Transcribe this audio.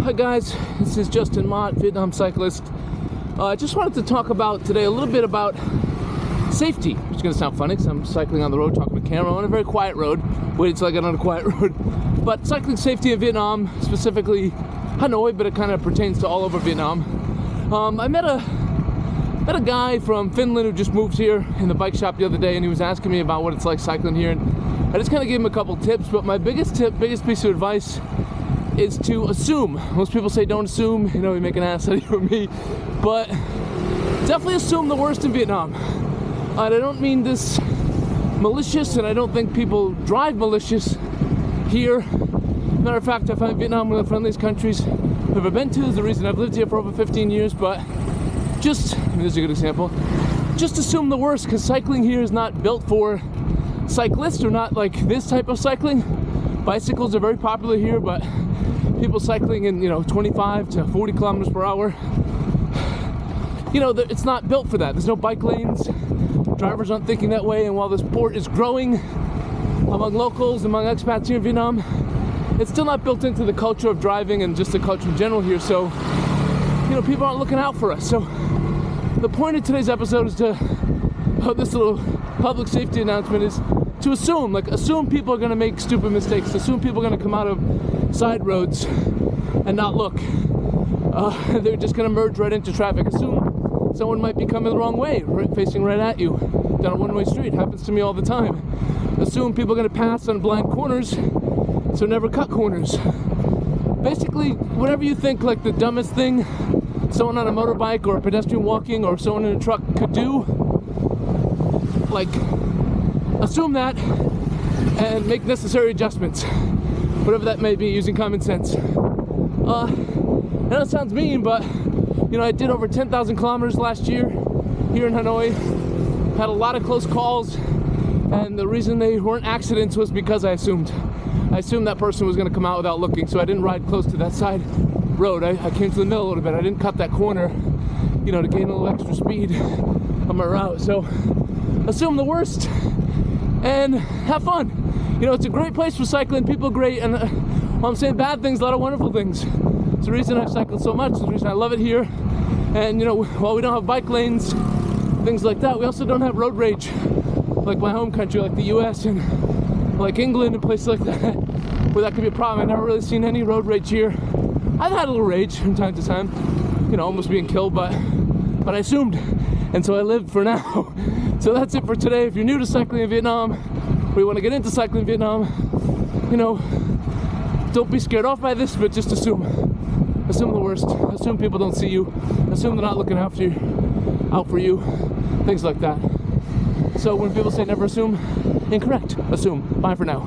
Hi guys, this is Justin Mott, Vietnam cyclist. I just wanted to talk about today a little bit about safety, which is going to sound funny because I'm cycling on the road talking to camera on a very quiet road. Wait until I get on a quiet road. But cycling safety in Vietnam, specifically Hanoi, but it kind of pertains to all over Vietnam. I met a guy from Finland who just moved here in the bike shop the other day, and he was asking me about what it's like cycling here. And I just kind of gave him a couple tips, but my biggest piece of advice is to assume. Most people say don't assume, you know, you make an ass out of you or me, but definitely assume the worst in Vietnam. And I don't mean this malicious, and I don't think people drive malicious here. Matter of fact, I find Vietnam one of the friendliest countries I've ever been to. There's a reason I've lived here for over 15 years, but this is a good example. Just assume the worst, because cycling here is not built for cyclists, or not like this type of cycling. Bicycles are very popular here, but people cycling in, 25 to 40 kilometers per hour, it's not built for that. There's no bike lanes. Drivers aren't thinking that way, and while the sport is growing among locals, among expats here in Vietnam, it's still not built into the culture of driving and just the culture in general here. So, people aren't looking out for us. So the point of today's episode is this little public safety announcement is to assume people are going to make stupid mistakes. Assume people are going to come out of side roads and not look. They're just going to merge right into traffic. Assume someone might be coming the wrong way, facing right at you down a one-way street. Happens to me all the time. Assume people are going to pass on blind corners, so never cut corners. Basically, whatever you think like the dumbest thing someone on a motorbike or a pedestrian walking or someone in a truck could do, assume that and make necessary adjustments, whatever that may be, using common sense. I know it sounds mean, but I did over 10,000 kilometers last year here in Hanoi. Had a lot of close calls, and the reason they weren't accidents was because I assumed that person was going to come out without looking, so I didn't ride close to that side road. I came to the middle a little bit. I didn't cut that corner, to gain a little extra speed on my route. So assume the worst and have fun. It's a great place for cycling. People are great, and while I'm saying bad things, a lot of wonderful things. It's the reason I've cycled so much. It's the reason I love it here. And while we don't have bike lanes, things like that, we also don't have road rage like my home country, like the US and like England and places like that, where that could be a problem. I've never really seen any road rage here. I've had a little rage from time to time, almost being killed, but I assumed, and so I lived for now. So that's it for today. If you're new to cycling in Vietnam, or you want to get into cycling in Vietnam, don't be scared off by this, but just assume the worst. Assume people don't see you. Assume they're not looking out for you, things like that. So when people say never assume, incorrect. Assume. Bye for now.